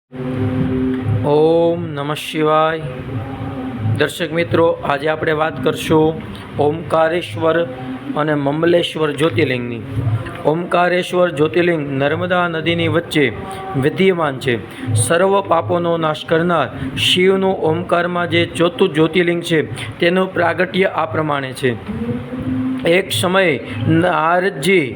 ઓમ નમઃ શિવાય। દર્શક મિત્રો, આજે આપણે વાત કરશું ઓમકારેશ્વર અને મમલેશ્વર જ્યોતિર્લિંગની। ઓમકારેશ્વર જ્યોતિર્લિંગ નર્મદા નદીની વચ્ચે વિદ્યમાન છે। સર્વ પાપોનો નાશ કરનાર શિવનું ઓમકારમાં જે ચોથું જ્યોતિર્લિંગ છે તેનું પ્રાગટ્ય આ પ્રમાણે છે। એક સમયે નારદજી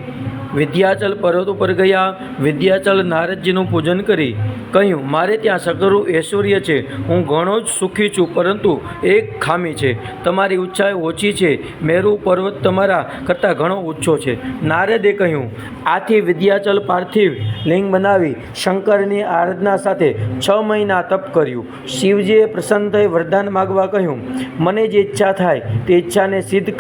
વિંધ્યાચલ પર્વત ઉપર ગયા। વિંધ્યાચલ નારદજીનું પૂજન કરી કહ્યું, મારે ત્યાં સઘળું ઐશ્વર્ય છે, હું ઘણો જ સુખી છું, પરંતુ એક ખામી છે, તમારી ઊંચાઈ ઓછી છે, મેરુ પર્વત તમારા કરતાં ઘણો ઊંચો છે। નારદે કહ્યું, આથી વિંધ્યાચલ પાર્થિવ લિંગ બનાવી શંકરની આરાધના સાથે 6 મહિના તપ કર્યું। શિવજીએ પ્રસન્ન થઈ વરદાન માગવા કહ્યું, મને જે ઈચ્છા થાય તે ઈચ્છાને સિદ્ધ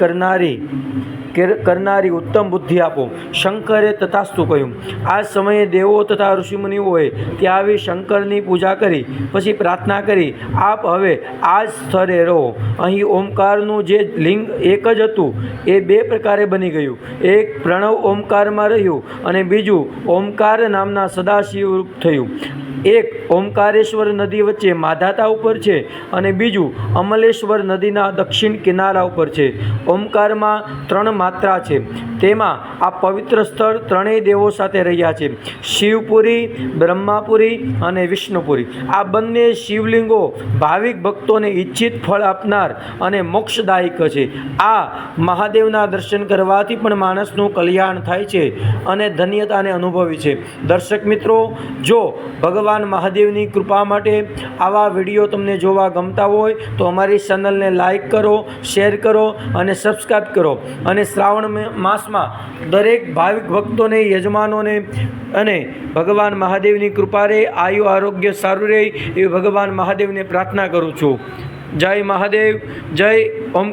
કરનારી ઉત્તમ બુદ્ધિ આપો। શંકરે તથાસ્તુ કહ્યું। આ સમયે દેવો તથા ઋષિમુનિઓએ ત્યાં આવી શંકરની પૂજા કરી પછી પ્રાર્થના કરી, આપ હવે આ જ સ્થળે રહો। અહીં ઓમકારનું જે લિંગ એક જ હતું એ 2 પ્રકારે બની ગયું। એક પ્રણવ ઓમકારમાં રહ્યું અને બીજું ઓમકાર નામના સદાશિવ રૂપ થયું। એક ઓમકારેશ્વર નદી વચ્ચે માધાતા ઉપર છે અને બીજું અમલેશ્વર નદીના દક્ષિણ કિનારા ઉપર છે। ઓમકારમાં 3 માત્રા છે, તેમાં આ પવિત્ર સ્થળ 3 દેવો સાથે રહ્યા છે, શિવપુરી, બ્રહ્માપુરી અને વિષ્ણુપુરી। આ બંને શિવલિંગો ભાવિક ભક્તોને ઈચ્છિત ફળ આપનાર અને મોક્ષદાયક છે। આ મહાદેવના દર્શન કરવાથી પણ માણસનું કલ્યાણ થાય છે અને ધન્યતાને અનુભવી છે। દર્શક મિત્રો, જો ભગવાન મહાદેવની કૃપા માટે આવા વિડીયો તમને જોવા ગમતા હોય તો અમારી ચેનલને લાઈક કરો, શેર કરો અને સબસ્ક્રાઈબ કરો। અને શ્રાવણ માસમાં દરેક ભાવિક ભક્તોને, યજમાનોને અને ભગવાન મહાદેવની કૃપા રહે, આયુ આરોગ્ય સારું રહે એવી ભગવાન મહાદેવને પ્રાર્થના કરું છું। જય મહાદેવ, જય ઓમ।